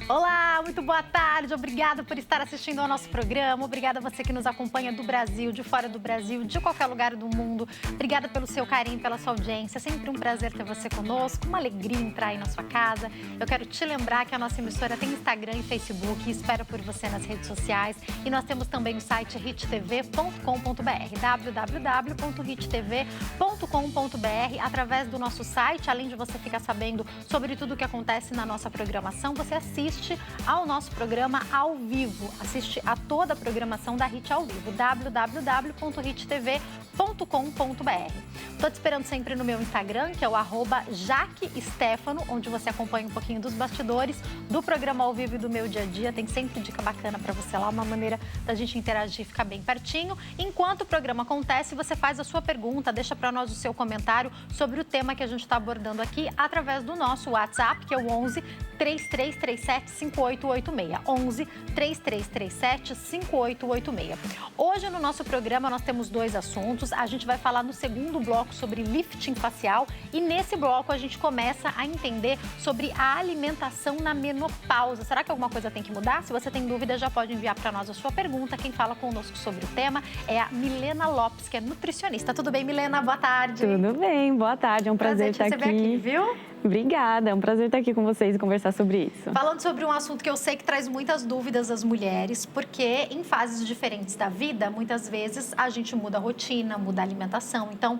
Olá, muito boa tarde, obrigada por estar assistindo ao nosso programa, obrigada a você que nos acompanha do Brasil, de fora do Brasil, de qualquer lugar do mundo, obrigada pelo seu carinho, pela sua audiência, sempre um prazer ter você conosco, uma alegria entrar aí na sua casa. Eu quero te lembrar que a nossa emissora tem Instagram e Facebook e espera por você nas redes sociais e nós temos também o site hittv.com.br, www.hittv.com.br. Através do nosso site, além de você ficar sabendo sobre tudo o que acontece na nossa programação, você assiste ao nosso programa ao vivo, assiste a toda a programação da HIT ao vivo, www.hittv.com.br. Estou te esperando sempre no meu Instagram, que é o @JaqueStefano, onde você acompanha um pouquinho dos bastidores do programa ao vivo e do meu dia a dia. Tem sempre dica bacana para você lá, uma maneira da gente interagir e ficar bem pertinho. Enquanto o programa acontece, você faz a sua pergunta, deixa para nós o seu comentário sobre o tema que a gente está abordando aqui através do nosso WhatsApp, que é o 11 3337 5886. 11 3337 5886. Hoje no nosso programa nós temos dois assuntos. A gente vai falar no segundo bloco sobre lifting facial e nesse bloco a gente começa a entender sobre a alimentação na menopausa. Será que alguma coisa tem que mudar? Se você tem dúvida, já pode enviar para nós a sua pergunta. Quem fala conosco sobre o tema é a Milena Lopes, que é nutricionista. Tudo bem, Milena? Boa tarde. Tudo bem, boa tarde. É um prazer estar aqui, viu? Obrigada, é um prazer estar aqui com vocês e conversar sobre isso. Falando sobre um assunto que eu sei que traz muitas dúvidas às mulheres, porque em fases diferentes da vida, muitas vezes a gente muda a rotina, muda a alimentação. Então,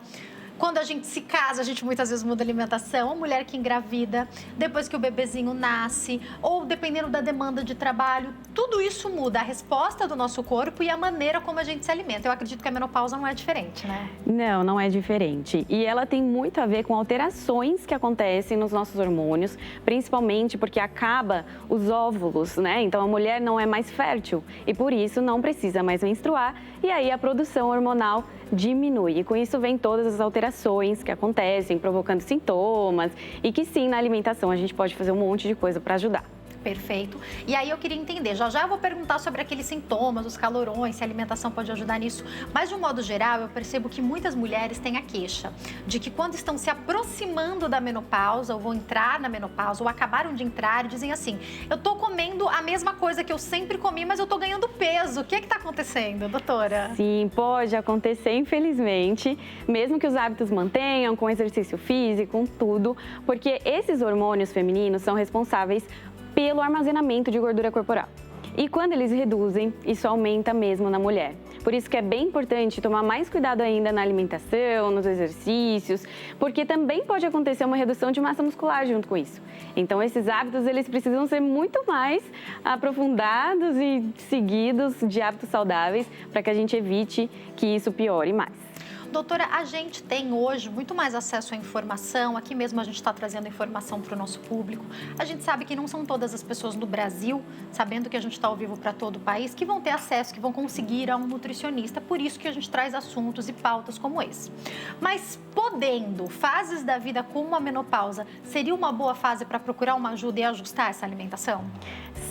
quando a gente se casa, a gente muitas vezes muda a alimentação. A mulher que engravida, depois que o bebezinho nasce, ou dependendo da demanda de trabalho, tudo isso muda a resposta do nosso corpo e a maneira como a gente se alimenta. Eu acredito que a menopausa não é diferente, né? Não, não é diferente. E ela tem muito a ver com alterações que acontecem nos nossos hormônios, principalmente porque acaba os óvulos, né? Então a mulher não é mais fértil e por isso não precisa mais menstruar e aí a produção hormonal diminui. E com isso vem todas as alterações que acontecem, provocando sintomas e que sim, na alimentação a gente pode fazer um monte de coisa para ajudar. Perfeito. E aí eu queria entender, já eu vou perguntar sobre aqueles sintomas, os calorões, se a alimentação pode ajudar nisso, mas de um modo geral eu percebo que muitas mulheres têm a queixa de que quando estão se aproximando da menopausa ou vão entrar na menopausa ou acabaram de entrar, dizem assim, eu tô comendo a mesma coisa que eu sempre comi, mas eu tô ganhando peso. O que tá acontecendo, doutora? Sim, pode acontecer, infelizmente, mesmo que os hábitos mantenham, com exercício físico, com tudo, porque esses hormônios femininos são responsáveis pelo armazenamento de gordura corporal. E quando eles reduzem, isso aumenta mesmo na mulher. Por isso que é bem importante tomar mais cuidado ainda na alimentação, nos exercícios, porque também pode acontecer uma redução de massa muscular junto com isso. Então esses hábitos, eles precisam ser muito mais aprofundados e seguidos de hábitos saudáveis para que a gente evite que isso piore mais. Doutora, a gente tem hoje muito mais acesso à informação, aqui mesmo a gente está trazendo informação para o nosso público. A gente sabe que não são todas as pessoas no Brasil, sabendo que a gente está ao vivo para todo o país, que vão ter acesso, que vão conseguir a um nutricionista, por isso que a gente traz assuntos e pautas como esse. Mas podendo, fases da vida como a menopausa, seria uma boa fase para procurar uma ajuda e ajustar essa alimentação?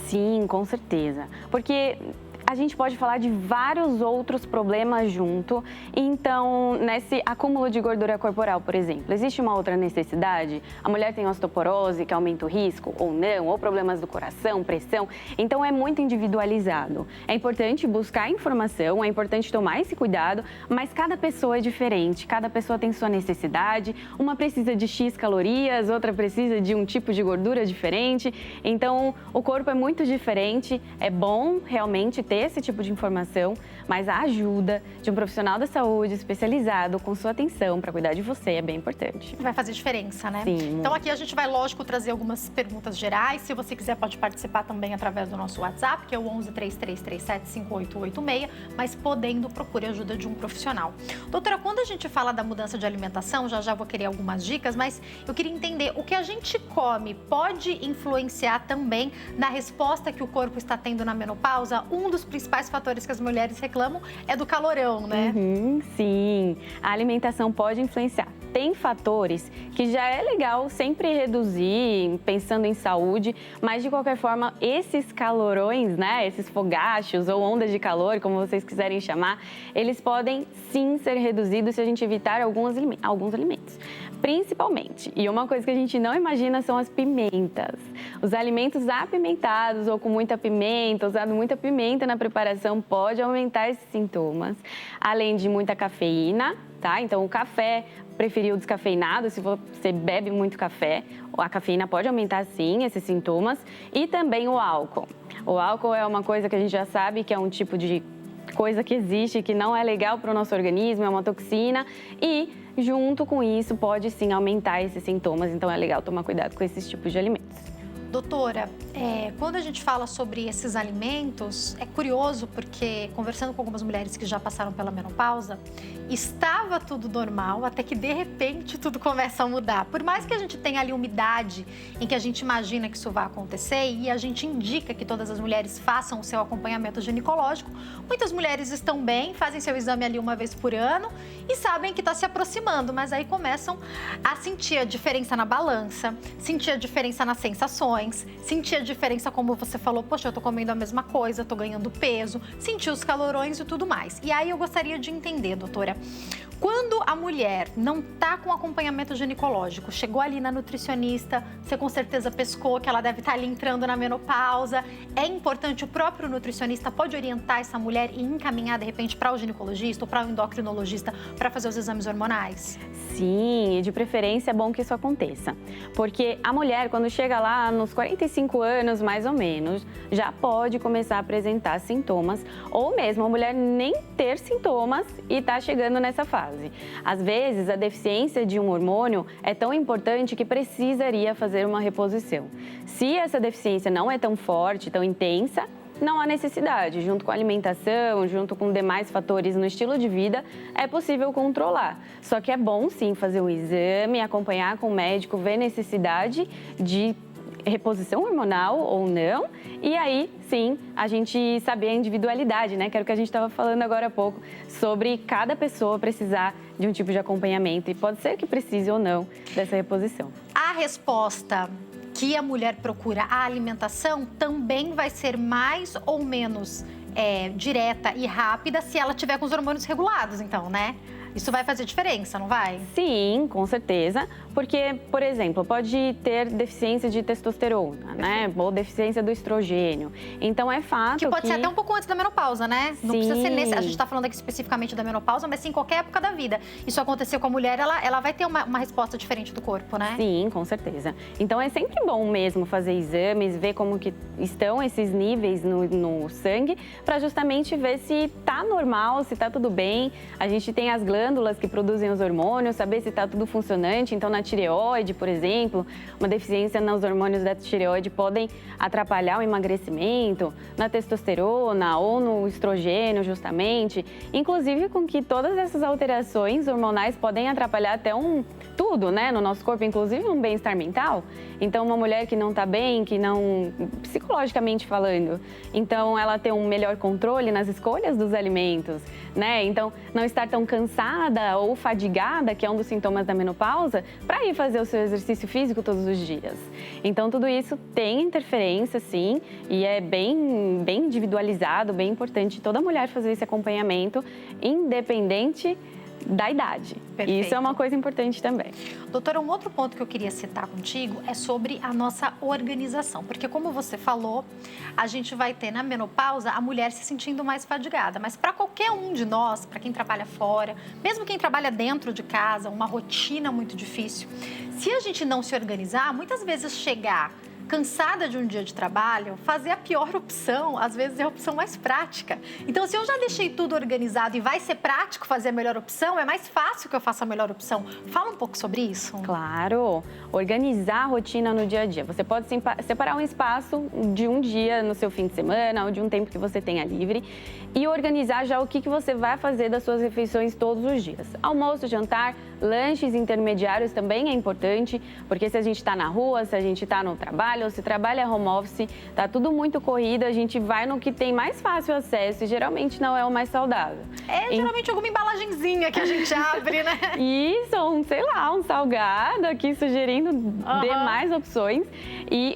Sim, com certeza, porque a gente pode falar de vários outros problemas junto. Então, nesse acúmulo de gordura corporal, por exemplo, existe uma outra necessidade? A mulher tem osteoporose, que aumenta o risco, ou não? Ou problemas do coração, pressão? Então, é muito individualizado. É importante buscar informação, é importante tomar esse cuidado, mas cada pessoa é diferente, cada pessoa tem sua necessidade. Uma precisa de X calorias, outra precisa de um tipo de gordura diferente. Então, o corpo é muito diferente. É bom realmente ter esse tipo de informação, mas a ajuda de um profissional da saúde especializado com sua atenção para cuidar de você é bem importante. Vai fazer diferença, né? Sim. Então aqui a gente vai, lógico, trazer algumas perguntas gerais. Se você quiser, pode participar também através do nosso WhatsApp, que é o 11 3337 5886, mas podendo, procure a ajuda de um profissional. Doutora, quando a gente fala da mudança de alimentação, já vou querer algumas dicas, mas eu queria entender, o que a gente come pode influenciar também na resposta que o corpo está tendo na menopausa? Um dos principais fatores que as mulheres reclamam é do calorão, né? Sim, a alimentação pode influenciar. tem fatores que já é legal sempre reduzir, pensando em saúde, mas de qualquer forma, esses calorões, né, esses fogachos ou ondas de calor, como vocês quiserem chamar, eles podem sim ser reduzidos se a gente evitar alguns alimentos. Principalmente, e uma coisa que a gente não imagina são as pimentas. Os alimentos apimentados ou com muita pimenta, usando muita pimenta na preparação, pode aumentar esses sintomas. Além de muita cafeína, tá? Então, o café, preferir o descafeinado, se você bebe muito café, a cafeína pode aumentar sim esses sintomas. E também o álcool. O álcool é uma coisa que a gente já sabe que é um tipo de coisa que existe, que não é legal para o nosso organismo, é uma toxina e junto com isso pode sim aumentar esses sintomas, então é legal tomar cuidado com esses tipos de alimentos. Doutora, quando a gente fala sobre esses alimentos, é curioso porque, conversando com algumas mulheres que já passaram pela menopausa, estava tudo normal, até que de repente tudo começa a mudar. Por mais que a gente tenha ali uma idade em que a gente imagina que isso vai acontecer e a gente indica que todas as mulheres façam o seu acompanhamento ginecológico, muitas mulheres estão bem, fazem seu exame ali uma vez por ano e sabem que está se aproximando, mas aí começam a sentir a diferença na balança, sentir a diferença nas sensações, sentir a diferença, como você falou, poxa, eu tô comendo a mesma coisa, tô ganhando peso, sentir os calorões e tudo mais. E aí eu gostaria de entender, doutora, quando a mulher não tá com acompanhamento ginecológico, chegou ali na nutricionista, você com certeza pescou que ela deve estar ali entrando na menopausa, é importante, o próprio nutricionista pode orientar essa mulher e encaminhar, de repente, para o ginecologista ou para o endocrinologista para fazer os exames hormonais? Sim, e de preferência é bom que isso aconteça, porque a mulher, quando chega lá nos 45 anos, mais ou menos, já pode começar a apresentar sintomas, ou mesmo a mulher nem ter sintomas e tá chegando nessa fase. Às vezes, a deficiência de um hormônio é tão importante que precisaria fazer uma reposição. Se essa deficiência não é tão forte, tão intensa, não há necessidade. Junto com a alimentação, junto com demais fatores no estilo de vida, é possível controlar. Só que é bom, sim, fazer um exame, acompanhar com o médico, ver necessidade de reposição hormonal ou não, e aí, sim, a gente saber a individualidade, né? Que era o que a gente estava falando agora há pouco, sobre cada pessoa precisar de um tipo de acompanhamento, e pode ser que precise ou não dessa reposição. A resposta que a mulher procura, a alimentação, também vai ser mais ou menos direta e rápida se ela tiver com os hormônios regulados, então, né? Isso vai fazer diferença, não vai? Sim, com certeza, porque, por exemplo, pode ter deficiência de testosterona, né? Ou deficiência do estrogênio. Então, é fato que pode ser até um pouco antes da menopausa, né? Não precisa ser nesse... A gente tá falando aqui especificamente da menopausa, mas sim em qualquer época da vida. Isso aconteceu com a mulher, ela vai ter uma resposta diferente do corpo, né? Sim, com certeza. Então, é sempre bom mesmo fazer exames, ver como que estão esses níveis no sangue, para justamente ver se tá normal, se tá tudo bem. A gente tem as glândulas que produzem os hormônios, saber se está tudo funcionante. Então, na tireoide, por exemplo, uma deficiência nos hormônios da tireoide podem atrapalhar o emagrecimento, na testosterona ou no estrogênio, justamente. Inclusive, com que todas essas alterações hormonais podem atrapalhar até tudo, né, no nosso corpo, inclusive um bem-estar mental. Então, uma mulher que não está bem, que não, psicologicamente falando, então ela tem um melhor controle nas escolhas dos alimentos, né? Então, não estar tão cansada ou fadigada, que é um dos sintomas da menopausa, para ir fazer o seu exercício físico todos os dias. Então, tudo isso tem interferência, sim, e é bem individualizado, bem importante toda mulher fazer esse acompanhamento, independente da idade. Perfeito. Isso é uma coisa importante também. Doutora, um outro ponto que eu queria citar contigo é sobre a nossa organização. Porque, como você falou, a gente vai ter na menopausa a mulher se sentindo mais fadigada. Mas para qualquer um de nós, para quem trabalha fora, mesmo quem trabalha dentro de casa, uma rotina muito difícil, se a gente não se organizar, muitas vezes chegar cansada de um dia de trabalho, fazer a pior opção, às vezes é a opção mais prática. Então, se eu já deixei tudo organizado e vai ser prático fazer a melhor opção, é mais fácil que eu faça a melhor opção. Fala um pouco sobre isso. Claro, organizar a rotina no dia a dia. Você pode separar um espaço de um dia no seu fim de semana ou de um tempo que você tenha livre e organizar já o que você vai fazer das suas refeições todos os dias. Almoço, jantar, Lanches intermediários também é importante, porque se a gente está na rua, se a gente está no trabalho, ou se trabalha home office, tá tudo muito corrido, a gente vai no que tem mais fácil acesso e geralmente não é o mais saudável. Geralmente alguma embalagenzinha que a gente abre, né? Isso, sei lá, um salgado aqui sugerindo demais opções.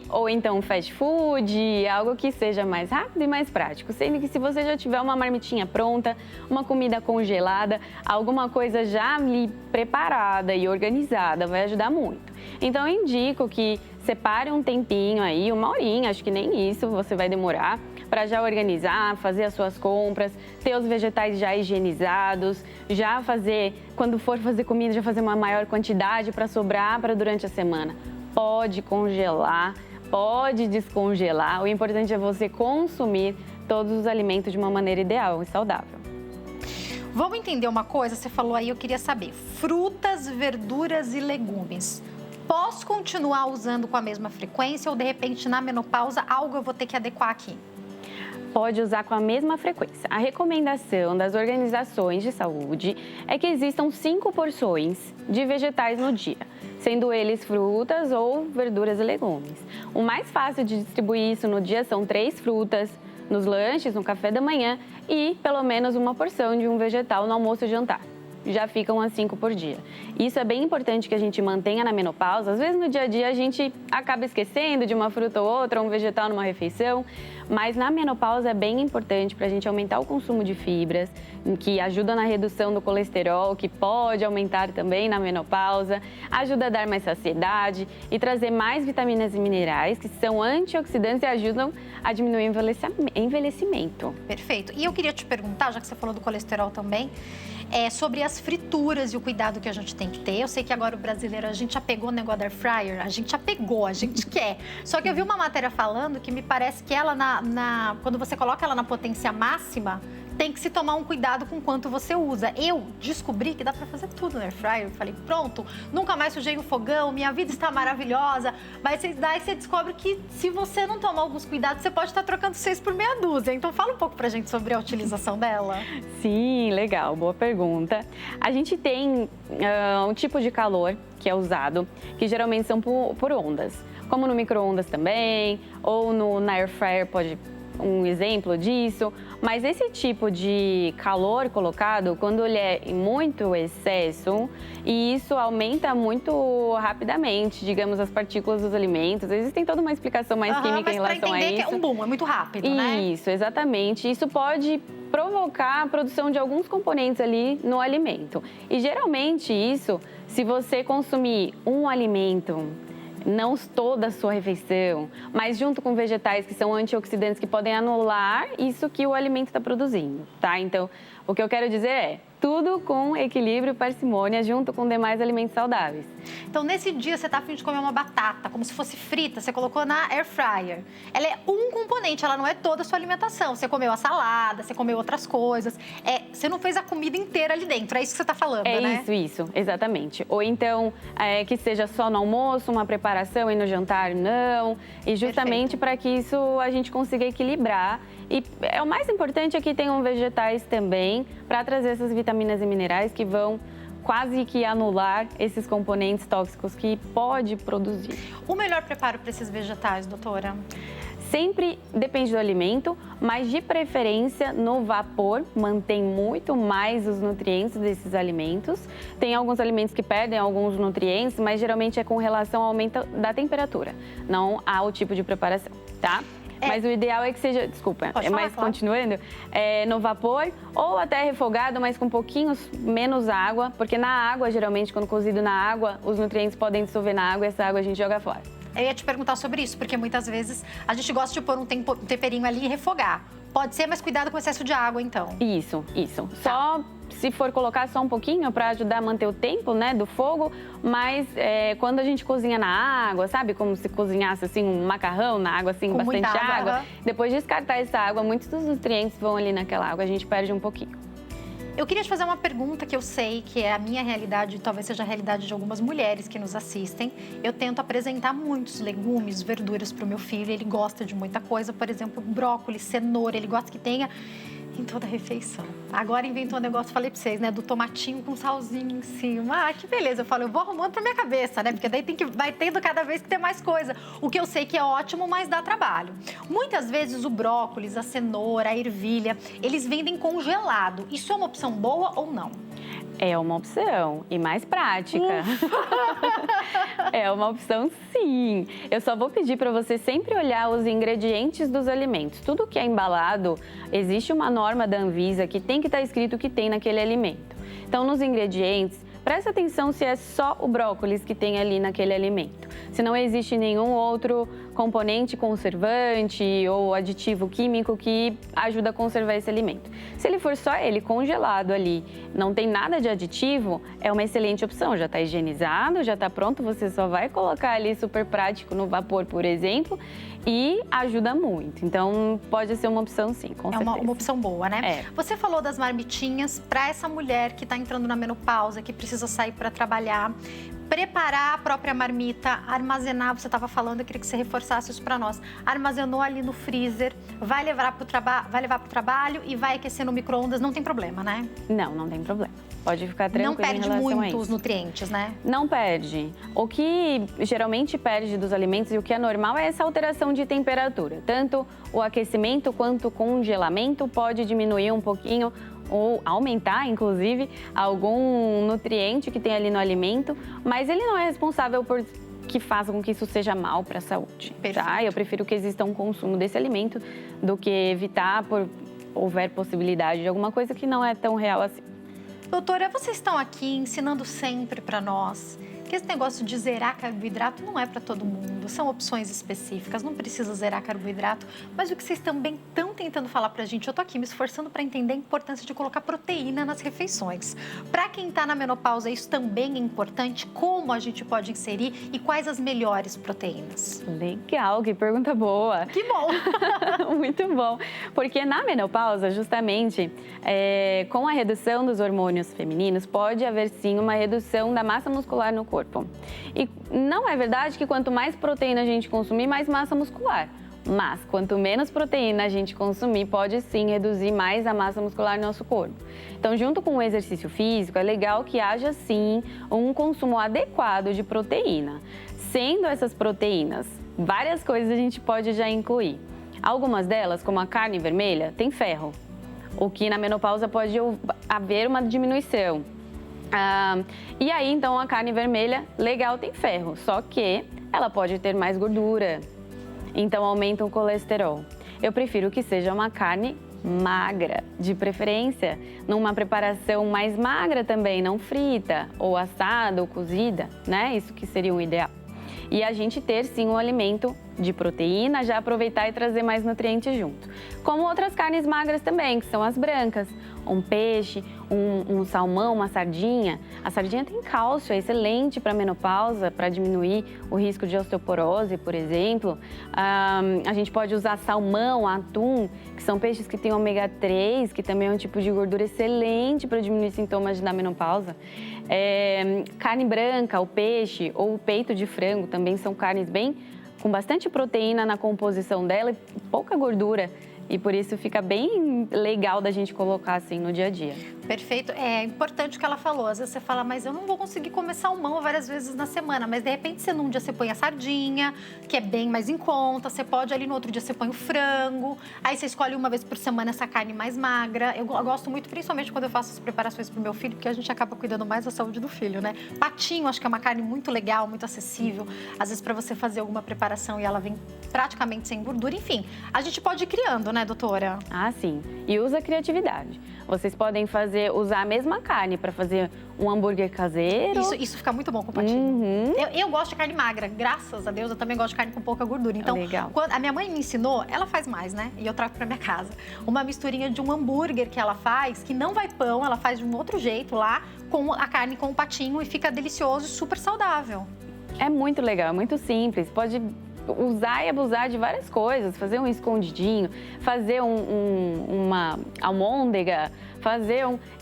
Ou então fast food, algo que seja mais rápido e mais prático. Sendo que se você já tiver uma marmitinha pronta, uma comida congelada, alguma coisa já ali preparada e organizada, vai ajudar muito. Então eu indico que separe um tempinho aí, 1 horinha, acho que nem isso você vai demorar, para já organizar, fazer as suas compras, ter os vegetais já higienizados, já fazer, quando for fazer comida, já fazer uma maior quantidade para sobrar para durante a semana. Pode congelar, pode descongelar, o importante é você consumir todos os alimentos de uma maneira ideal e saudável. Vamos entender uma coisa, você falou aí, eu queria saber, frutas, verduras e legumes. Posso continuar usando com a mesma frequência ou, de repente, na menopausa, algo eu vou ter que adequar aqui? Pode usar com a mesma frequência. A recomendação das organizações de saúde é que existam 5 porções de vegetais no dia, sendo eles frutas ou verduras e legumes. O mais fácil de distribuir isso no dia são 3 frutas, nos lanches, no café da manhã e pelo menos uma porção de um vegetal no almoço e jantar. Já ficam as 5 por dia. Isso é bem importante que a gente mantenha na menopausa. Às vezes no dia a dia a gente acaba esquecendo de uma fruta ou outra, um vegetal numa refeição, mas na menopausa é bem importante para a gente aumentar o consumo de fibras, que ajuda na redução do colesterol, que pode aumentar também na menopausa, ajuda a dar mais saciedade e trazer mais vitaminas e minerais, que são antioxidantes e ajudam a diminuir o envelhecimento. Perfeito. E eu queria te perguntar, já que você falou do colesterol também, sobre as frituras e o cuidado que a gente tem que ter. Eu sei que agora o brasileiro, a gente apegou o negócio da air fryer, a gente apegou, a gente quer. Só que eu vi uma matéria falando que me parece que ela, quando você coloca ela na potência máxima, tem que se tomar um cuidado com quanto você usa. Eu descobri que dá pra fazer tudo no air fryer. Eu falei, pronto, nunca mais sujei o fogão, minha vida está maravilhosa. Mas daí você descobre que se você não tomar alguns cuidados, você pode estar trocando 6 por meia dúzia. Então fala um pouco pra gente sobre a utilização dela. Sim, legal, boa pergunta. A gente tem um tipo de calor que é usado, que geralmente são por ondas. Como no micro-ondas também, ou na air fryer pode um exemplo disso, mas esse tipo de calor colocado, quando ele é em muito excesso, e isso aumenta muito rapidamente, digamos, as partículas dos alimentos. Existem toda uma explicação mais química em relação a isso. Mas para entender que é um boom, é muito rápido, né? Isso, exatamente. Isso pode provocar a produção de alguns componentes ali no alimento. E geralmente isso, se você consumir um alimento, não toda a sua refeição, mas junto com vegetais que são antioxidantes que podem anular isso que o alimento está produzindo, tá? Então, o que eu quero dizer é tudo com equilíbrio e parcimônia junto com demais alimentos saudáveis. Então, nesse dia, você tá a fim de comer uma batata, como se fosse frita, você colocou na air fryer. Ela é um componente, ela não é toda a sua alimentação. Você comeu a salada, você comeu outras coisas. Você não fez a comida inteira ali dentro, é isso que você tá falando, né? Isso, exatamente. Ou então, que seja só no almoço, uma preparação e no jantar não. E justamente para que isso a gente consiga equilibrar. E o mais importante é que tenham vegetais também para trazer essas vitaminas e minerais que vão quase que anular esses componentes tóxicos que pode produzir. O melhor preparo para esses vegetais, doutora? Sempre depende do alimento, mas de preferência no vapor, mantém muito mais os nutrientes desses alimentos. Tem alguns alimentos que perdem alguns nutrientes, mas geralmente é com relação ao aumento da temperatura, não ao tipo de preparação, tá? Mas o ideal é que seja, desculpa, claro. Continuando, no vapor ou até refogado, mas com um pouquinho menos água, porque na água, geralmente, quando cozido na água, os nutrientes podem dissolver na água e essa água a gente joga fora. Eu ia te perguntar sobre isso, porque muitas vezes a gente gosta de pôr um temperinho ali e refogar. Pode ser, mas cuidado com o excesso de água, então. Isso. Só se for colocar só um pouquinho para ajudar a manter o tempo, né, do fogo, mas quando a gente cozinha na água, sabe, como se cozinhasse assim um macarrão na água, assim, com bastante água, depois de descartar essa água, muitos dos nutrientes vão ali naquela água, a gente perde um pouquinho. Eu queria te fazer uma pergunta que eu sei que é a minha realidade e talvez seja a realidade de algumas mulheres que nos assistem. Eu tento apresentar muitos legumes, verduras para o meu filho, ele gosta de muita coisa, por exemplo, brócolis, cenoura, ele gosta que tenha em toda a refeição. Agora inventou um negócio, falei pra vocês, né? Do tomatinho com salzinho em cima. Ah, que beleza. Eu falo, eu vou arrumando pra minha cabeça, né? Porque daí vai tendo cada vez que ter mais coisa. O que eu sei que é ótimo, mas dá trabalho. Muitas vezes o brócolis, a cenoura, a ervilha, eles vendem congelado. Isso é uma opção boa ou não? É uma opção e mais prática. É uma opção, sim. Eu só vou pedir para você sempre olhar os ingredientes dos alimentos. Tudo que é embalado, existe uma norma da Anvisa que tem que estar escrito o que tem naquele alimento. Então, nos ingredientes, presta atenção se é só o brócolis que tem ali naquele alimento. Se não existe nenhum outro componente conservante ou aditivo químico que ajuda a conservar esse alimento. Se ele for só ele congelado ali, não tem nada de aditivo, é uma excelente opção. Já está higienizado, já está pronto, você só vai colocar ali super prático no vapor, por exemplo, e ajuda muito. Então, pode ser uma opção sim, com certeza. É uma opção boa, né? É. Você falou das marmitinhas para essa mulher que está entrando na menopausa, que precisa sair para trabalhar. Preparar a própria marmita, armazenar, você estava falando, eu queria que você reforçasse isso para nós. Armazenou ali no freezer, vai levar para o trabalho e vai aquecer no micro-ondas, não tem problema, né? Não, não tem problema. Pode ficar tranquilo. Não perde em relação muito a os isso. nutrientes, né? Não perde. O que geralmente perde dos alimentos e o que é normal é essa alteração de temperatura. Tanto o aquecimento quanto o congelamento pode diminuir um pouquinho ou aumentar, inclusive, algum nutriente que tem ali no alimento, mas ele não é responsável por que faça com que isso seja mal para a saúde. Tá? Eu prefiro que exista um consumo desse alimento do que evitar por houver possibilidade de alguma coisa que não é tão real assim. Doutora, vocês estão aqui ensinando sempre para nós que esse negócio de zerar carboidrato não é para todo mundo, são opções específicas, não precisa zerar carboidrato, mas o que vocês também estão tentando falar pra gente, eu tô aqui me esforçando para entender a importância de colocar proteína nas refeições. Para quem tá na menopausa, isso também é importante, como a gente pode inserir e quais as melhores proteínas? Legal, que pergunta boa. Que bom! Muito bom, porque na menopausa, justamente, com a redução dos hormônios femininos, pode haver sim uma redução da massa muscular no corpo. E não é verdade que quanto mais proteína a gente consumir, mais massa muscular. Mas quanto menos proteína a gente consumir, pode sim reduzir mais a massa muscular no nosso corpo. Então, junto com o exercício físico, é legal que haja sim um consumo adequado de proteína. Sendo essas proteínas, várias coisas a gente pode já incluir. Algumas delas, como a carne vermelha, tem ferro, o que na menopausa pode haver uma diminuição. E aí, então, a carne vermelha, legal, tem ferro, só que ela pode ter mais gordura, então aumenta o colesterol. Eu prefiro que seja uma carne magra, de preferência, numa preparação mais magra também, não frita, ou assada, ou cozida, né? Isso que seria o ideal. E a gente ter, sim, um alimento de proteína, já aproveitar e trazer mais nutrientes junto. Como outras carnes magras também, que são as brancas. Um peixe, um salmão, uma sardinha. A sardinha tem cálcio, é excelente para a menopausa, para diminuir o risco de osteoporose, por exemplo. A gente pode usar salmão, atum, que são peixes que têm ômega 3, que também é um tipo de gordura excelente para diminuir sintomas da menopausa. Carne branca, o peixe ou o peito de frango também são carnes com bastante proteína na composição dela e pouca gordura. E por isso fica bem legal da gente colocar assim no dia a dia. Perfeito. É importante o que ela falou. Às vezes você fala, mas eu não vou conseguir comer salmão várias vezes na semana. Mas de repente, num dia você põe a sardinha, que é bem mais em conta. Você pode ali no outro dia você põe o frango. Aí você escolhe uma vez por semana essa carne mais magra. Eu gosto muito, principalmente quando eu faço as preparações pro meu filho, porque a gente acaba cuidando mais da saúde do filho, né? Patinho, acho que é uma carne muito legal, muito acessível. Às vezes para você fazer alguma preparação e ela vem praticamente sem gordura. Enfim, a gente pode ir criando, né, doutora? Ah, sim. E usa a criatividade. Vocês podem usar a mesma carne para fazer um hambúrguer caseiro. Isso fica muito bom com o patinho. Uhum. Eu gosto de carne magra, graças a Deus, eu também gosto de carne com pouca gordura. Então, legal. Quando a minha mãe me ensinou, ela faz mais, né? E eu trago pra minha casa. Uma misturinha de um hambúrguer que ela faz, que não vai pão, ela faz de um outro jeito lá, com a carne com o patinho e fica delicioso e super saudável. É muito legal, é muito simples. Pode usar e abusar de várias coisas, fazer um escondidinho, fazer uma almôndega,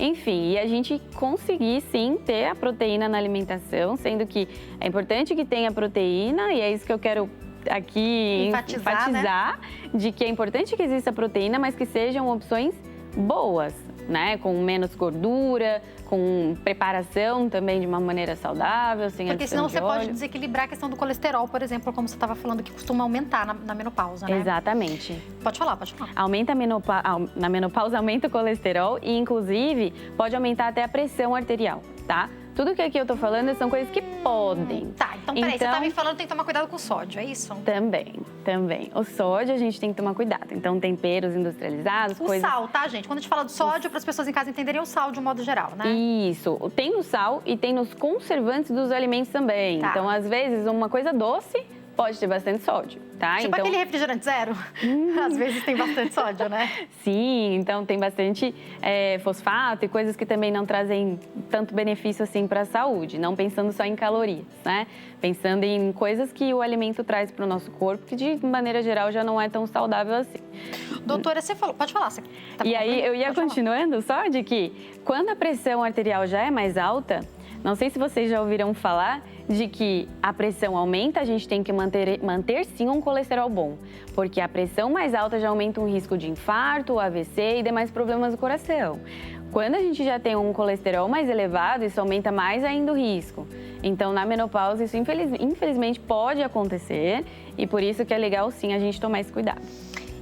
enfim, e a gente conseguir sim ter a proteína na alimentação, sendo que é importante que tenha proteína e é isso que eu quero aqui enfatizar, né? De que é importante que exista proteína, mas que sejam opções boas, né? Com menos gordura, com preparação também de uma maneira saudável, sem Porque senão você adição de pode óleo. desequilibrar a questão do colesterol, por exemplo, como você estava falando, que costuma aumentar na menopausa, né? Exatamente. Pode falar, pode falar. Na menopausa aumenta o colesterol e, inclusive, pode aumentar até a pressão arterial, tá? Tudo que aqui eu tô falando são coisas que podem. Tá, então peraí, você tá me falando que tem que tomar cuidado com o sódio, é isso? Também. O sódio a gente tem que tomar cuidado. Então, temperos industrializados, O sal, tá, gente? Quando a gente fala do sódio, para as pessoas em casa entenderem, o sal de um modo geral, né? Isso. Tem no sal e tem nos conservantes dos alimentos também. Tá. Então, às vezes, uma coisa doce pode ter bastante sódio, tá? Tipo então... aquele refrigerante zero. Às vezes tem bastante sódio, né? Sim, então tem bastante fosfato e coisas que também não trazem tanto benefício assim para a saúde, não pensando só em calorias, né? Pensando em coisas que o alimento traz para o nosso corpo, que de maneira geral já não é tão saudável assim. Doutora, você falou, pode falar. Você tá E aí eu ia continuando só de que quando a pressão arterial já é mais alta, não sei se vocês já ouviram falar de que a pressão aumenta, a gente tem que manter sim um colesterol bom, porque a pressão mais alta já aumenta o risco de infarto, AVC e demais problemas do coração. Quando a gente já tem um colesterol mais elevado, isso aumenta mais ainda o risco. Então, na menopausa, isso infelizmente pode acontecer e por isso que é legal sim a gente tomar esse cuidado.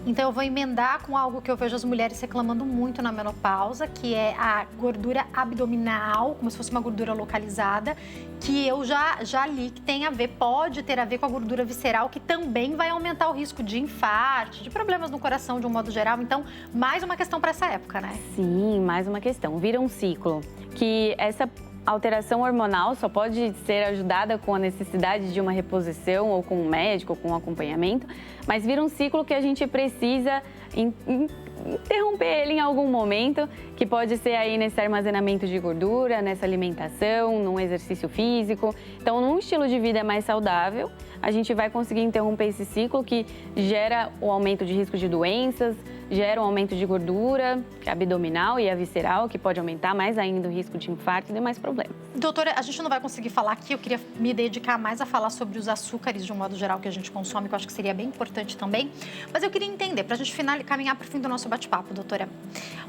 Então, eu vou emendar com algo que eu vejo as mulheres reclamando muito na menopausa, que é a gordura abdominal, como se fosse uma gordura localizada, que eu já li que tem a ver, pode ter a ver com a gordura visceral, que também vai aumentar o risco de infarto, de problemas no coração de um modo geral. Então, mais uma questão para essa época, né? Sim, mais uma questão. Vira um ciclo, que essa alteração hormonal só pode ser ajudada com a necessidade de uma reposição ou com um médico ou com um acompanhamento, mas vira um ciclo que a gente precisa interromper ele em algum momento, que pode ser aí nesse armazenamento de gordura, nessa alimentação, num exercício físico. Então, num estilo de vida mais saudável, a gente vai conseguir interromper esse ciclo que gera o aumento de risco de doenças, gera um aumento de gordura abdominal e a visceral, que pode aumentar mais ainda o risco de infarto e demais problemas. Doutora, a gente não vai conseguir falar aqui, eu queria me dedicar mais a falar sobre os açúcares de um modo geral que a gente consome, que eu acho que seria bem importante também. Mas eu queria entender, para a gente caminhar para o fim do nosso bate-papo, doutora.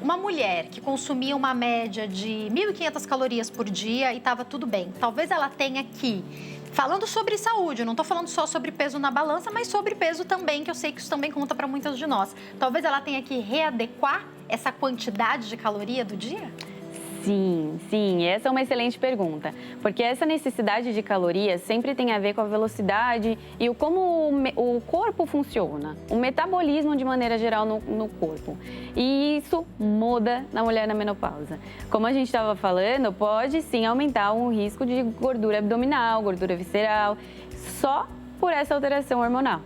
Uma mulher que consumia uma média de 1.500 calorias por dia e estava tudo bem, talvez ela tenha que... Falando sobre saúde, eu não estou falando só sobre peso na balança, mas sobre peso também, que eu sei que isso também conta para muitas de nós. Talvez ela tenha que readequar essa quantidade de caloria do dia? Sim, essa é uma excelente pergunta, porque essa necessidade de calorias sempre tem a ver com a velocidade e como o corpo funciona, o metabolismo de maneira geral no corpo. E isso muda na mulher na menopausa. Como a gente estava falando, pode sim aumentar o risco de gordura abdominal, gordura visceral, só por essa alteração hormonal.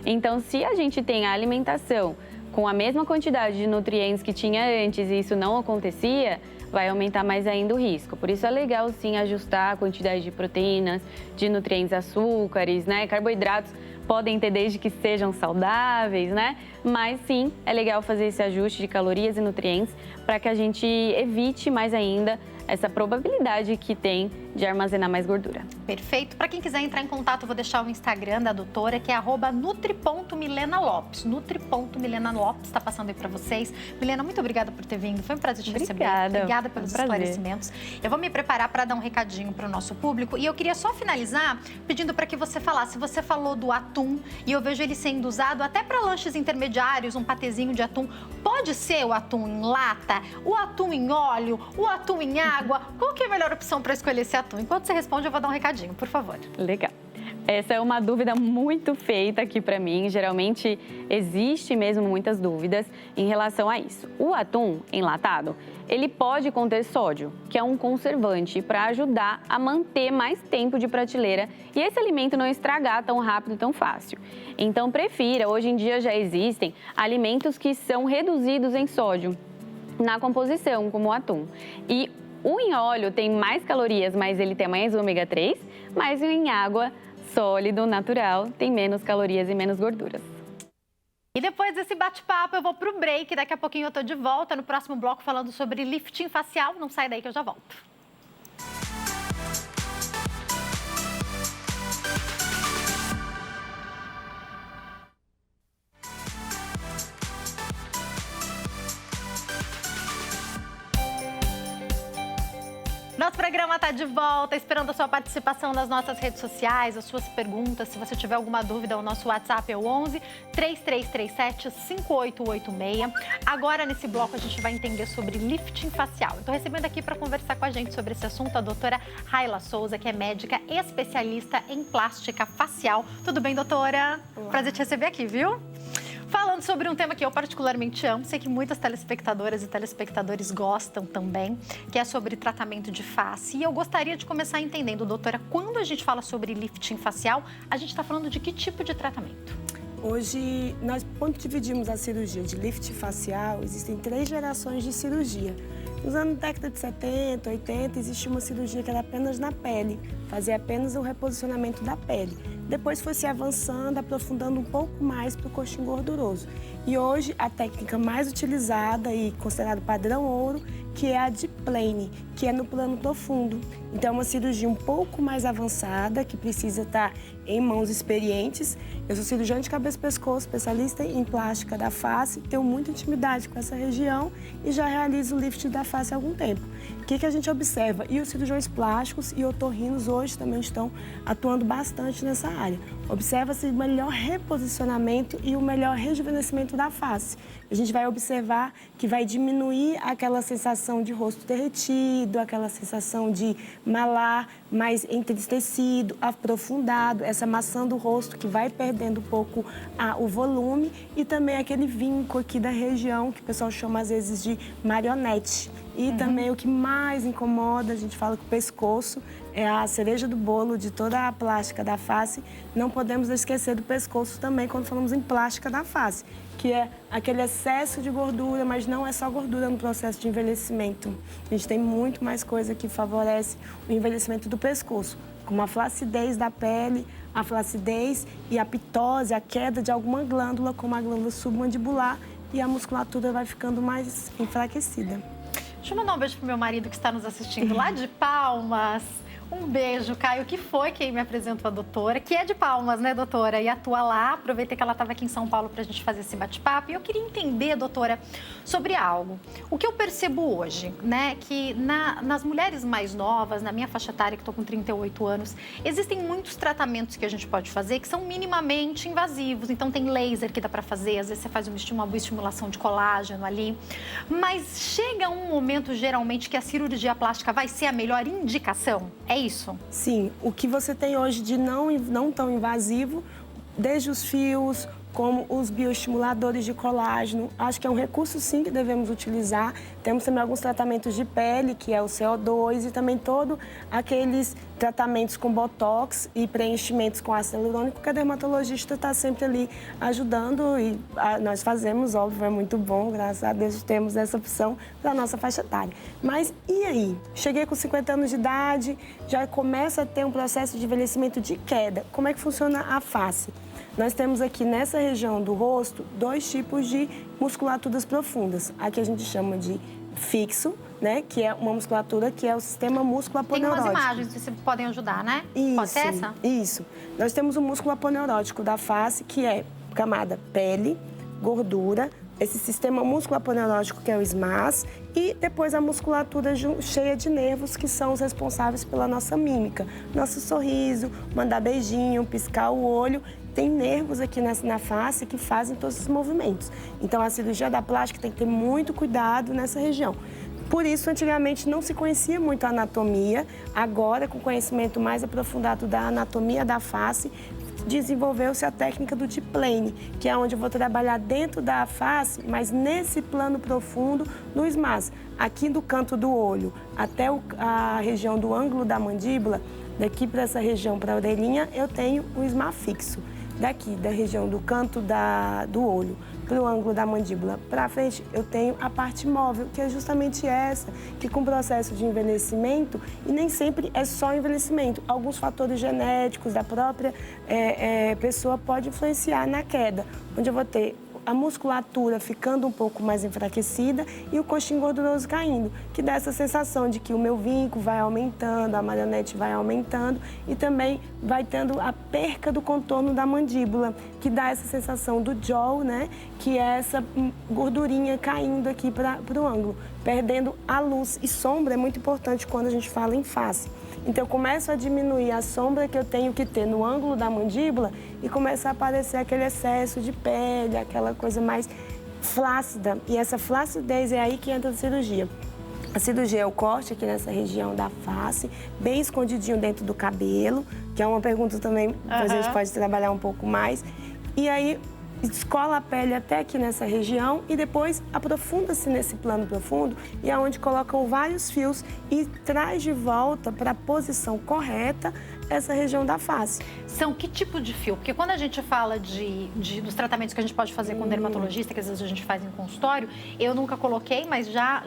Então, se a gente tem a alimentação com a mesma quantidade de nutrientes que tinha antes e isso não acontecia, vai aumentar mais ainda o risco. Por isso é legal, sim, ajustar a quantidade de proteínas, de nutrientes, açúcares, né? Carboidratos podem ter desde que sejam saudáveis, né? Mas, sim, é legal fazer esse ajuste de calorias e nutrientes para que a gente evite mais ainda essa probabilidade que tem de armazenar mais gordura. Perfeito. Para quem quiser entrar em contato, eu vou deixar o Instagram da doutora, que é @nutri.milenalopes. Nutri.milenalopes está passando aí para vocês. Milena, muito obrigada por ter vindo. Foi um prazer te receber. Obrigada pelos esclarecimentos. Eu vou me preparar para dar um recadinho para o nosso público e eu queria só finalizar pedindo para que você falasse. Você falou do atum e eu vejo ele sendo usado até para lanches intermediários, um patezinho de atum. Pode ser o atum em lata, o atum em óleo, o atum em água? Qual que é a melhor opção para escolher esse atum? Enquanto você responde, eu vou dar um recadinho, por favor. Legal. Essa é uma dúvida muito feita aqui para mim. Geralmente existe mesmo muitas dúvidas em relação a isso. O atum enlatado, ele pode conter sódio, que é um conservante para ajudar a manter mais tempo de prateleira e esse alimento não estragar tão rápido, tão fácil. Então prefira, hoje em dia já existem alimentos que são reduzidos em sódio na composição, como o atum. E o em óleo tem mais calorias, mas ele tem mais ômega 3, mas o em água sólido, natural, tem menos calorias e menos gorduras. E depois desse bate-papo, eu vou pro break. Daqui a pouquinho eu tô de volta no próximo bloco falando sobre lifting facial. Não sai daí que eu já volto. Nosso programa está de volta, esperando a sua participação nas nossas redes sociais, as suas perguntas. Se você tiver alguma dúvida, o nosso WhatsApp é o 11 3337 5886. Agora, nesse bloco, a gente vai entender sobre lifting facial. Estou recebendo aqui para conversar com a gente sobre esse assunto a doutora Raila Souza, que é médica especialista em plástica facial. Tudo bem, doutora? Olá. Prazer te receber aqui, viu? Falando sobre um tema que eu particularmente amo, sei que muitas telespectadoras e telespectadores gostam também, que é sobre tratamento de face. E eu gostaria de começar entendendo, doutora, quando a gente fala sobre lifting facial, a gente está falando de que tipo de tratamento? Hoje, nós, quando dividimos a cirurgia de lift facial, existem 3 gerações de cirurgia. Nos anos da década de 70, 80, existia uma cirurgia que era apenas na pele, fazia apenas o reposicionamento da pele. Depois foi se avançando, aprofundando um pouco mais para o coxim gorduroso. E hoje, a técnica mais utilizada e considerada padrão ouro, que é a de plane, que é no plano profundo. Então, é uma cirurgia um pouco mais avançada, que precisa estar em mãos experientes. Eu sou cirurgiã de cabeça e pescoço, especialista em plástica da face, tenho muita intimidade com essa região e já realizo o lift da face há algum tempo. O que a gente observa? E os cirurgiões plásticos e otorrinos hoje também estão atuando bastante nessa área. Observa-se o melhor reposicionamento e o melhor rejuvenescimento da face. A gente vai observar que vai diminuir aquela sensação de rosto derretido, aquela sensação de malar mais entristecido, aprofundado, essa maçã do rosto que vai perdendo um pouco o volume e também aquele vinco aqui da região que o pessoal chama às vezes de marionete. E também o que mais incomoda, a gente fala que o pescoço é a cereja do bolo de toda a plástica da face. Não podemos esquecer do pescoço também quando falamos em plástica da face, que é aquele excesso de gordura, mas não é só gordura no processo de envelhecimento. A gente tem muito mais coisa que favorece o envelhecimento do pescoço, como a flacidez da pele, a flacidez e a pitose, a queda de alguma glândula, como a glândula submandibular, e a musculatura vai ficando mais enfraquecida. Deixa eu mandar um beijo pro meu marido que está nos assistindo lá de Palmas. Um beijo, Caio, que foi quem me apresentou a doutora, que é de Palmas, né, doutora? E atua lá. Aproveitei que ela estava aqui em São Paulo para a gente fazer esse bate-papo. E eu queria entender, doutora, sobre algo. O que eu percebo hoje, né, que nas mulheres mais novas, na minha faixa etária, que estou com 38 anos, existem muitos tratamentos que a gente pode fazer que são minimamente invasivos. Então, tem laser que dá para fazer, às vezes você faz uma boa estimulação de colágeno ali. Mas chega um momento, geralmente, que a cirurgia plástica vai ser a melhor indicação? É isso? Sim, o que você tem hoje de não tão invasivo, desde os fios, como os bioestimuladores de colágeno, acho que é um recurso sim que devemos utilizar. Temos também alguns tratamentos de pele, que é o CO2, e também todos aqueles tratamentos com botox e preenchimentos com ácido hialurônico, que a dermatologista está sempre ali ajudando e nós fazemos, óbvio, é muito bom, graças a Deus temos essa opção para a nossa faixa etária. Mas e aí? Cheguei com 50 anos de idade, já começa a ter um processo de envelhecimento de queda. Como é que funciona a face? Nós temos aqui nessa região do rosto 2 tipos de musculaturas profundas. Aqui a gente chama de fixo, né? Que é uma musculatura que é o sistema músculo aponeurótico. Tem umas imagens que podem ajudar, né? Isso, pode ser essa? Isso. Nós temos o músculo aponeurótico da face, que é camada pele, gordura, esse sistema músculo aponeurótico que é o SMAS, e depois a musculatura cheia de nervos que são os responsáveis pela nossa mímica. Nosso sorriso, mandar beijinho, piscar o olho. Tem nervos aqui na face que fazem todos esses movimentos. Então, a cirurgia da plástica tem que ter muito cuidado nessa região. Por isso, antigamente não se conhecia muito a anatomia. Agora, com o conhecimento mais aprofundado da anatomia da face, desenvolveu-se a técnica do T-plane, que é onde eu vou trabalhar dentro da face, mas nesse plano profundo do SMAS. Aqui do canto do olho até a região do ângulo da mandíbula, daqui para essa região, para a orelhinha, eu tenho o SMAS fixo. Daqui, da região do canto do olho para o ângulo da mandíbula para frente, eu tenho a parte móvel, que é justamente essa, que com o processo de envelhecimento, e nem sempre é só envelhecimento, alguns fatores genéticos da própria pessoa podem influenciar na queda, onde eu vou ter a musculatura ficando um pouco mais enfraquecida e o coxim gorduroso caindo, que dá essa sensação de que o meu vinco vai aumentando, a marionete vai aumentando e também vai tendo a perca do contorno da mandíbula, que dá essa sensação do jaw, né? Que é essa gordurinha caindo aqui para o ângulo, perdendo a luz. E sombra é muito importante quando a gente fala em face. Então, eu começo a diminuir a sombra que eu tenho que ter no ângulo da mandíbula e começa a aparecer aquele excesso de pele, aquela coisa mais flácida. E essa flacidez é aí que entra a cirurgia. A cirurgia é o corte aqui nessa região da face, bem escondidinho dentro do cabelo, que é uma pergunta também que a gente pode trabalhar um pouco mais. E aí, descola a pele até aqui nessa região e depois aprofunda-se nesse plano profundo e é onde colocam vários fios e traz de volta para a posição correta essa região da face. São que tipo de fio? Porque quando a gente fala dos tratamentos que a gente pode fazer com dermatologista, que às vezes a gente faz em consultório, eu nunca coloquei, mas já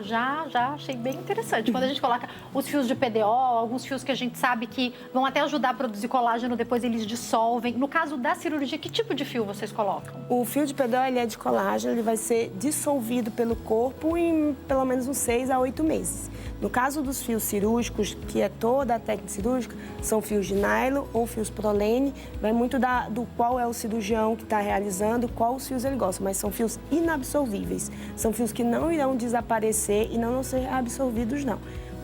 achei bem interessante. Quando a gente coloca os fios de PDO, alguns fios que a gente sabe que vão até ajudar a produzir colágeno, depois eles dissolvem. No caso da cirurgia, que tipo de fio vocês colocam? O fio de PDO, ele é de colágeno, ele vai ser dissolvido pelo corpo em pelo menos uns 6 a 8 meses. No caso dos fios cirúrgicos, que é toda a técnica cirúrgica, são fios de nylon ou fios prolene, vai muito do qual é o cirurgião que está realizando, qual os fios ele gosta, mas são fios inabsorvíveis. São fios que não irão desaparecer e não vão ser absorvidos, não.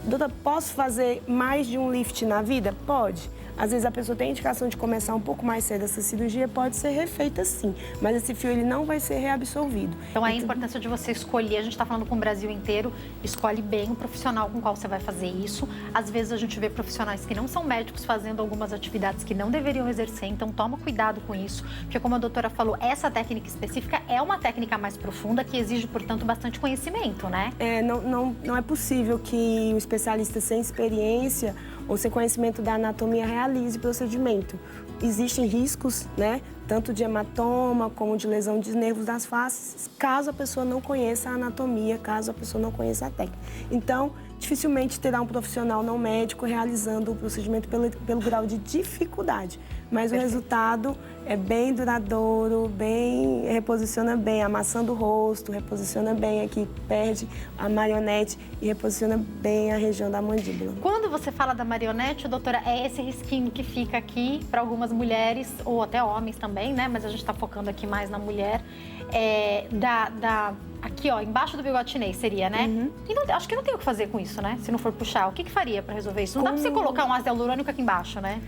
Doutora, posso fazer mais de um lift na vida? Pode. Às vezes a pessoa tem indicação de começar um pouco mais cedo essa cirurgia, pode ser refeita sim, mas esse fio ele não vai ser reabsorvido. Então a importância de você escolher, a gente está falando com o Brasil inteiro, escolhe bem o profissional com qual você vai fazer isso. Às vezes a gente vê profissionais que não são médicos fazendo algumas atividades que não deveriam exercer, então toma cuidado com isso, porque como a doutora falou, essa técnica específica é uma técnica mais profunda que exige, portanto, bastante conhecimento, né? Não é possível que o especialista sem experiência ou sem conhecimento da anatomia realize o procedimento. Existem riscos, né? Tanto de hematoma como de lesão de nervos das faces, caso a pessoa não conheça a anatomia, caso a pessoa não conheça a técnica. Então, dificilmente terá um profissional não médico realizando o procedimento pelo grau de dificuldade. Mas o resultado é bem duradouro, reposiciona bem, amassando o rosto, reposiciona bem aqui, perde a marionete e reposiciona bem a região da mandíbula. Quando você fala da marionete, doutora, é esse risquinho que fica aqui para algumas mulheres, ou até homens também, né? Mas a gente está focando aqui mais na mulher. Aqui, ó, embaixo do bigode chinês seria, né? E não, acho que não tem o que fazer com isso, né? Se não for puxar, o que faria para resolver isso? Não dá para você colocar um ácido hialurônico aqui embaixo, né?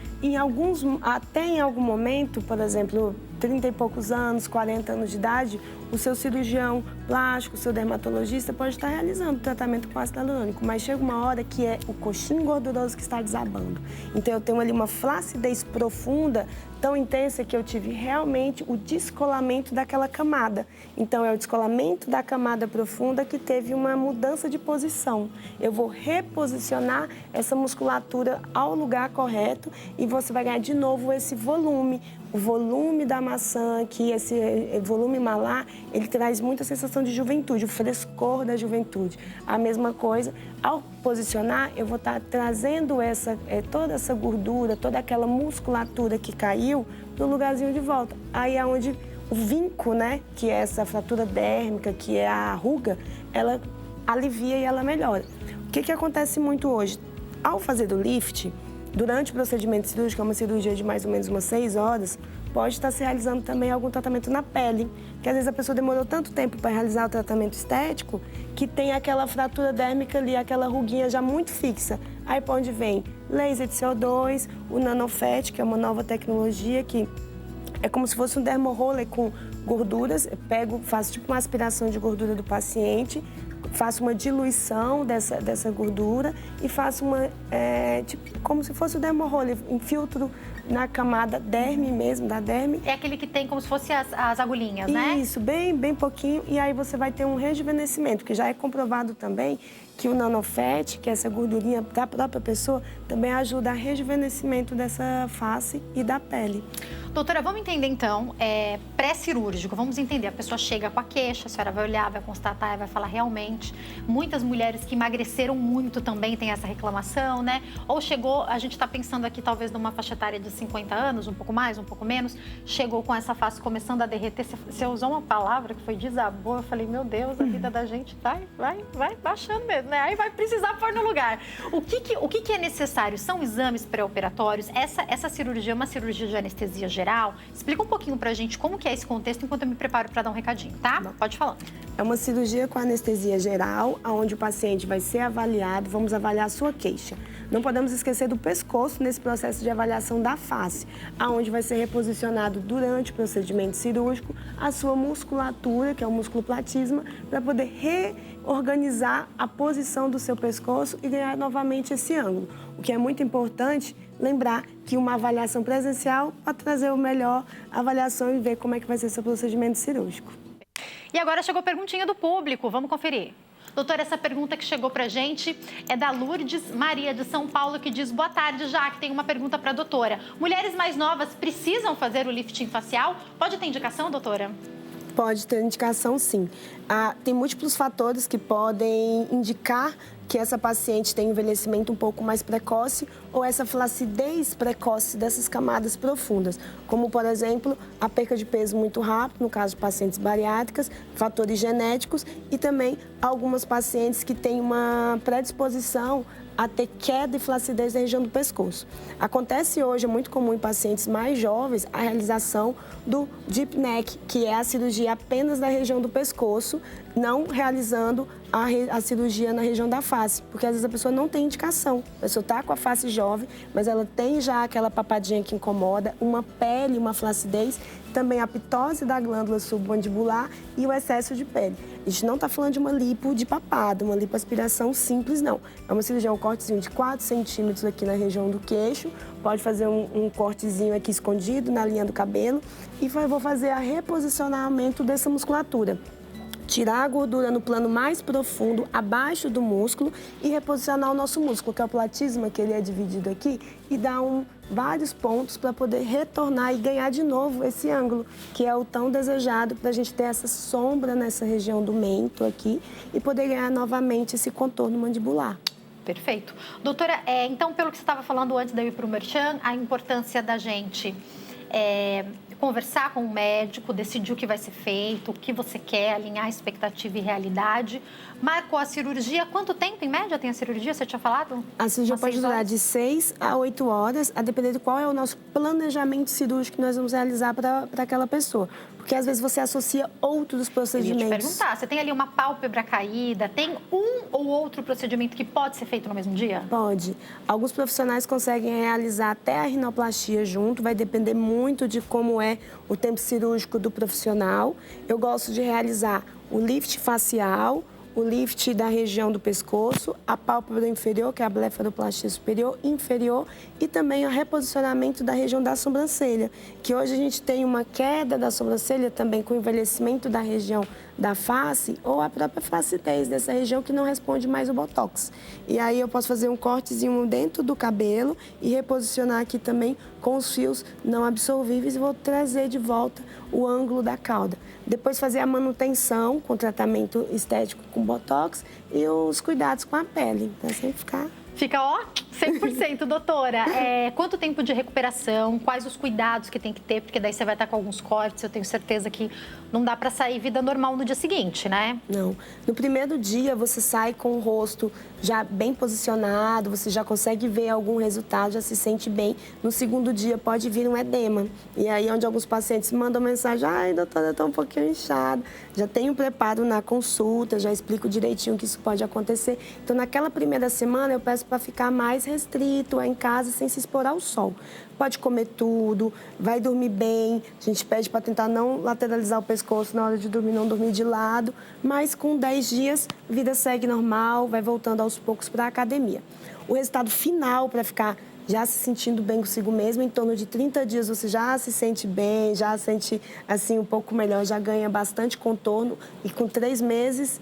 Até em algum momento, por exemplo, 30 e poucos anos, 40 anos de idade, o seu cirurgião plástico, o seu dermatologista pode estar realizando o tratamento com ácido hialurônico, mas chega uma hora que é o coxim gorduroso que está desabando. Então, eu tenho ali uma flacidez profunda, tão intensa que eu tive realmente o descolamento daquela camada. Então, é o descolamento da camada profunda que teve uma mudança de posição. Eu vou reposicionar essa musculatura ao lugar correto e você vai ganhar de novo esse volume. O volume da maçã aqui, esse volume malar, ele traz muita sensação de juventude, o frescor da juventude. A mesma coisa, ao posicionar, eu vou estar trazendo toda essa gordura, toda aquela musculatura que caiu para o lugarzinho de volta. Aí é onde o vinco, né, que é essa fratura dérmica, que é a ruga, ela alivia e ela melhora. O que acontece muito hoje? Ao fazer o lift, durante o procedimento cirúrgico, é uma cirurgia de mais ou menos umas 6 horas, pode estar se realizando também algum tratamento na pele, que às vezes a pessoa demorou tanto tempo para realizar o tratamento estético que tem aquela fratura dérmica ali, aquela ruguinha já muito fixa. Aí para onde vem laser de CO2, o nanofat, que é uma nova tecnologia que é como se fosse um dermoroller com gorduras. Eu faço tipo uma aspiração de gordura do paciente, faço uma diluição dessa gordura e faço como se fosse o dermoroller, infiltro na camada derme mesmo, da derme. É aquele que tem como se fosse as agulhinhas, né? Isso, bem pouquinho, e aí você vai ter um rejuvenescimento, que já é comprovado também que o nanofat, que é essa gordurinha da própria pessoa, também ajuda a rejuvenescimento dessa face e da pele. Doutora, vamos entender então, pré-cirúrgico, vamos entender, a pessoa chega com a queixa, a senhora vai olhar, vai constatar, vai falar realmente. Muitas mulheres que emagreceram muito também têm essa reclamação, né? Ou chegou, a gente está pensando aqui talvez numa faixa etária de 50 anos, um pouco mais, um pouco menos, chegou com essa face começando a derreter, você usou uma palavra que foi desabou, eu falei, meu Deus, a vida da gente vai baixando mesmo, né? Aí vai precisar pôr no lugar. O que é necessário? São exames pré-operatórios? Essa cirurgia é uma cirurgia de anestesia geral? Explica um pouquinho pra gente como que é esse contexto enquanto eu me preparo para dar um recadinho, tá? Pode falar. É uma cirurgia com anestesia geral, onde o paciente vai ser avaliado, vamos avaliar a sua queixa. Não podemos esquecer do pescoço nesse processo de avaliação da face, aonde vai ser reposicionado durante o procedimento cirúrgico a sua musculatura, que é o músculo platisma, para poder reorganizar a posição do seu pescoço e ganhar novamente esse ângulo. O que é muito importante lembrar que uma avaliação presencial pode trazer a melhor avaliação e ver como é que vai ser seu procedimento cirúrgico. E agora chegou a perguntinha do público, vamos conferir. Doutora, essa pergunta que chegou pra gente é da Lourdes Maria de São Paulo, que diz: boa tarde, Jaque, tem uma pergunta pra doutora. Mulheres mais novas precisam fazer o lifting facial? Pode ter indicação, doutora? Pode ter indicação, sim. Tem múltiplos fatores que podem indicar que essa paciente tem envelhecimento um pouco mais precoce ou essa flacidez precoce dessas camadas profundas, como, por exemplo, a perca de peso muito rápido, no caso de pacientes bariátricas, fatores genéticos e também algumas pacientes que têm uma predisposição a ter queda e flacidez na região do pescoço. Acontece hoje, é muito comum em pacientes mais jovens, a realização do deep neck, que é a cirurgia apenas da região do pescoço, não realizando a cirurgia na região da face, porque às vezes a pessoa não tem indicação. A pessoa está com a face jovem, mas ela tem já aquela papadinha que incomoda, uma pele, uma flacidez, também a pitose da glândula submandibular e o excesso de pele. A gente não está falando de uma lipo de papada, uma lipoaspiração simples, não. É uma cirurgia, um cortezinho de 4 centímetros aqui na região do queixo, pode fazer um cortezinho aqui escondido na linha do cabelo e vou fazer a reposicionamento dessa musculatura. Tirar a gordura no plano mais profundo, abaixo do músculo e reposicionar o nosso músculo, que é o platisma, que ele é dividido aqui, e dar vários pontos para poder retornar e ganhar de novo esse ângulo, que é o tão desejado para a gente ter essa sombra nessa região do mento aqui e poder ganhar novamente esse contorno mandibular. Perfeito. Doutora, então, pelo que você estava falando antes de eu ir para o Merchan, a importância da gente conversar com o médico, decidir o que vai ser feito, o que você quer, alinhar expectativa e realidade. Marcou a cirurgia, quanto tempo em média tem a cirurgia, você tinha falado? A cirurgia pode durar de 6 a 8 horas, a depender de qual é o nosso planejamento cirúrgico que nós vamos realizar para aquela pessoa. Porque às vezes você associa outros procedimentos. Eu ia te perguntar, você tem ali uma pálpebra caída, tem um ou outro procedimento que pode ser feito no mesmo dia? Pode. Alguns profissionais conseguem realizar até a rinoplastia junto, vai depender muito de como é o tempo cirúrgico do profissional. Eu gosto de realizar o lift facial, o lift da região do pescoço, a pálpebra inferior, que é a blefaroplastia superior e inferior, e também o reposicionamento da região da sobrancelha, que hoje a gente tem uma queda da sobrancelha também com o envelhecimento da região da face ou a própria flacidez dessa região que não responde mais o botox. E aí eu posso fazer um cortezinho dentro do cabelo e reposicionar aqui também com os fios não absorvíveis e vou trazer de volta o ângulo da cauda. Depois fazer a manutenção com tratamento estético com botox e os cuidados com a pele, para sempre ficar... Fica, 100%, doutora. Quanto tempo de recuperação? Quais os cuidados que tem que ter? Porque daí você vai estar com alguns cortes, eu tenho certeza que não dá para sair vida normal no dia seguinte, né? Não. No primeiro dia, você sai com o rosto já bem posicionado, você já consegue ver algum resultado, já se sente bem. No segundo dia, pode vir um edema. E aí, onde alguns pacientes mandam mensagem, ai, doutora, eu estou um pouquinho inchada. Já tenho preparo na consulta, já explico direitinho que isso pode acontecer. Então, naquela primeira semana, eu peço para ficar mais restrito em casa, sem se expor ao sol. Pode comer tudo, vai dormir bem. A gente pede para tentar não lateralizar o pescoço na hora de dormir, não dormir de lado. Mas com 10 dias, a vida segue normal, vai voltando aos poucos para a academia. O resultado final para ficar já se sentindo bem consigo mesmo, em torno de 30 dias você já se sente bem, já sente assim um pouco melhor, já ganha bastante contorno e com 3 meses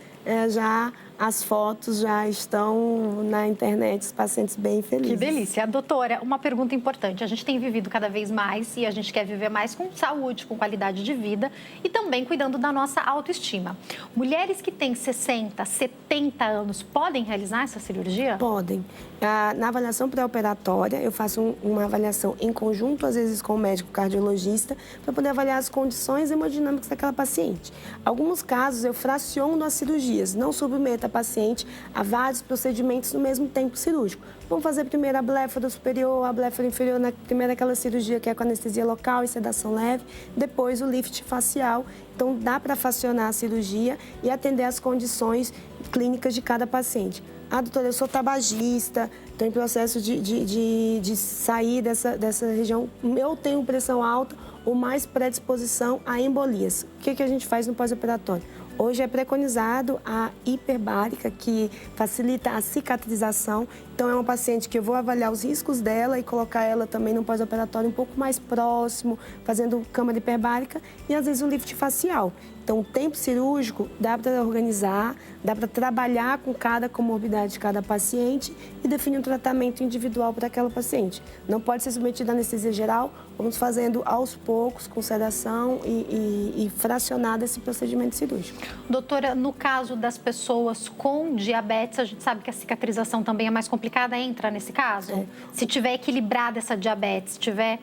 já as fotos já estão na internet, os pacientes bem felizes. Que delícia. Doutora, uma pergunta importante. A gente tem vivido cada vez mais e a gente quer viver mais com saúde, com qualidade de vida e também cuidando da nossa autoestima. Mulheres que têm 60, 70 anos podem realizar essa cirurgia? Podem. Na avaliação pré-operatória, eu faço uma avaliação em conjunto, às vezes com o médico cardiologista, para poder avaliar as condições hemodinâmicas daquela paciente. Alguns casos, eu fraciono as cirurgias, não submeto a paciente a vários procedimentos no mesmo tempo cirúrgico. Vamos fazer primeiro a bléfora superior, a bléfora inferior, primeiro aquela cirurgia que é com anestesia local e sedação leve, depois o lift facial. Então, dá para fracionar a cirurgia e atender às condições clínicas de cada paciente. Ah, doutora, eu sou tabagista, estou em processo de sair dessa região. Eu tenho pressão alta ou mais predisposição a embolias. O que a gente faz no pós-operatório? Hoje é preconizado a hiperbárica, que facilita a cicatrização. Então, é uma paciente que eu vou avaliar os riscos dela e colocar ela também no pós-operatório um pouco mais próximo, fazendo câmara hiperbárica e, às vezes, o lift facial. Então, o tempo cirúrgico dá para organizar, dá para trabalhar com cada comorbidade de cada paciente e definir um tratamento individual para aquela paciente. Não pode ser submetida à anestesia geral, vamos fazendo aos poucos, com sedação e fracionado esse procedimento cirúrgico. Doutora, no caso das pessoas com diabetes, a gente sabe que a cicatrização também é mais complicada, entra nesse caso? É. Se tiver equilibrada essa diabetes, tiver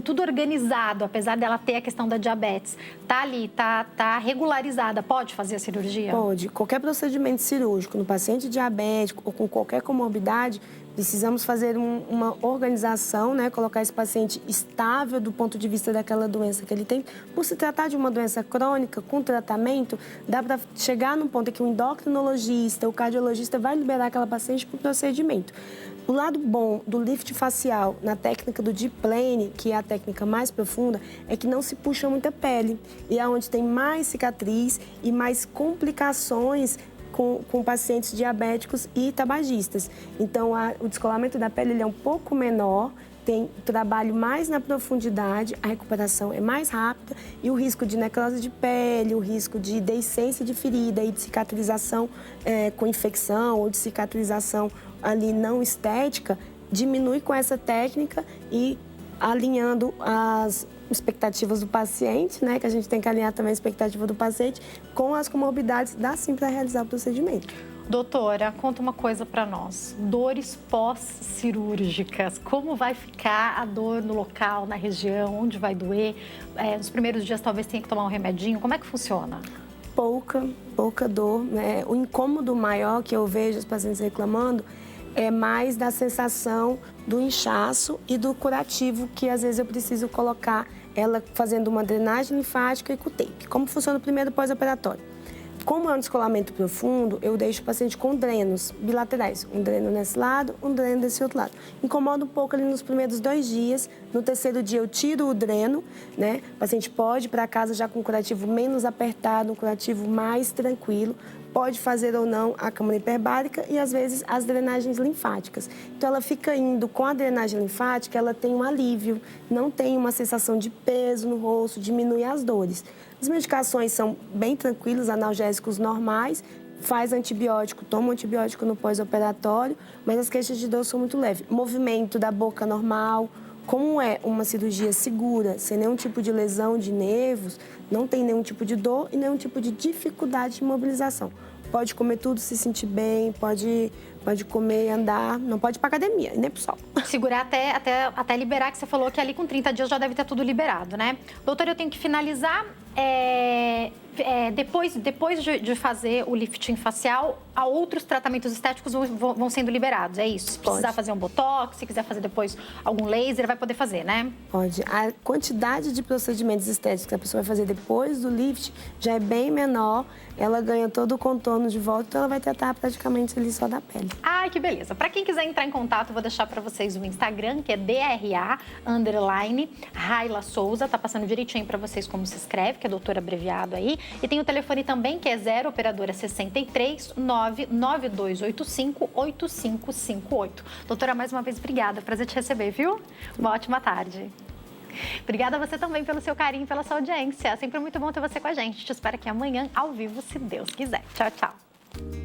tudo organizado, apesar dela ter a questão da diabetes, tá ali, tá regularizada, pode fazer a cirurgia? Pode. Qualquer procedimento cirúrgico no paciente diabético ou com qualquer comorbidade, precisamos fazer uma organização, né? Colocar esse paciente estável do ponto de vista daquela doença que ele tem. Por se tratar de uma doença crônica, com tratamento, dá para chegar num ponto em que o endocrinologista, o cardiologista vai liberar aquela paciente para o procedimento. O lado bom do lift facial na técnica do deep plane, que é a técnica mais profunda, é que não se puxa muita pele. E é onde tem mais cicatriz e mais complicações com pacientes diabéticos e tabagistas. Então, o descolamento da pele ele é um pouco menor, tem trabalho mais na profundidade, a recuperação é mais rápida e o risco de necrose de pele, o risco de deiscência de ferida e de cicatrização com infecção ou de cicatrização ali não estética, diminui com essa técnica e alinhando as expectativas do paciente, né, que a gente tem que alinhar também a expectativa do paciente com as comorbidades, dá sim para realizar o procedimento. Doutora, conta uma coisa para nós. Dores pós-cirúrgicas. Como vai ficar a dor no local, na região, onde vai doer? Nos primeiros dias talvez tenha que tomar um remedinho. Como é que funciona? Pouca dor, né? O incômodo maior que eu vejo os pacientes reclamando é mais da sensação do inchaço e do curativo, que às vezes eu preciso colocar ela fazendo uma drenagem linfática e com tape. Como funciona o primeiro pós-operatório? Como é um descolamento profundo, eu deixo o paciente com drenos bilaterais. Um dreno nesse lado, um dreno desse outro lado. Incomoda um pouco ali nos primeiros 2 dias. No terceiro dia eu tiro o dreno, né? O paciente pode ir para casa já com um curativo menos apertado, um curativo mais tranquilo. Pode fazer ou não a câmara hiperbárica e, às vezes, as drenagens linfáticas. Então, ela fica indo com a drenagem linfática, ela tem um alívio, não tem uma sensação de peso no rosto, diminui as dores. As medicações são bem tranquilas, analgésicos normais, faz antibiótico, toma antibiótico no pós-operatório, mas as queixas de dor são muito leves. Movimento da boca normal. Como é uma cirurgia segura, sem nenhum tipo de lesão de nervos, não tem nenhum tipo de dor e nenhum tipo de dificuldade de mobilização. Pode comer tudo, se sentir bem, pode comer e andar, não pode ir para academia, nem pro sol. Segurar até liberar, que você falou que ali com 30 dias já deve ter tudo liberado, né? Doutora, eu tenho que finalizar. Depois de fazer o lifting facial, outros tratamentos estéticos vão sendo liberados, é isso? Se precisar fazer um botox, se quiser fazer depois algum laser, vai poder fazer, né? Pode. A quantidade de procedimentos estéticos que a pessoa vai fazer depois do lift já é bem menor, ela ganha todo o contorno de volta, então ela vai tratar praticamente ali só da pele. Ai, que beleza. Para quem quiser entrar em contato, eu vou deixar para vocês o Instagram, que é DRA_Raila Souza, tá passando direitinho para vocês como se escreve, que é doutor abreviado aí. E tem o telefone também, que é 0 operadora 63 99285 8558. Doutora, mais uma vez, obrigada. Prazer te receber, viu? Uma ótima tarde. Obrigada a você também pelo seu carinho e pela sua audiência. É sempre muito bom ter você com a gente. Te espero aqui amanhã, ao vivo, se Deus quiser. Tchau, tchau.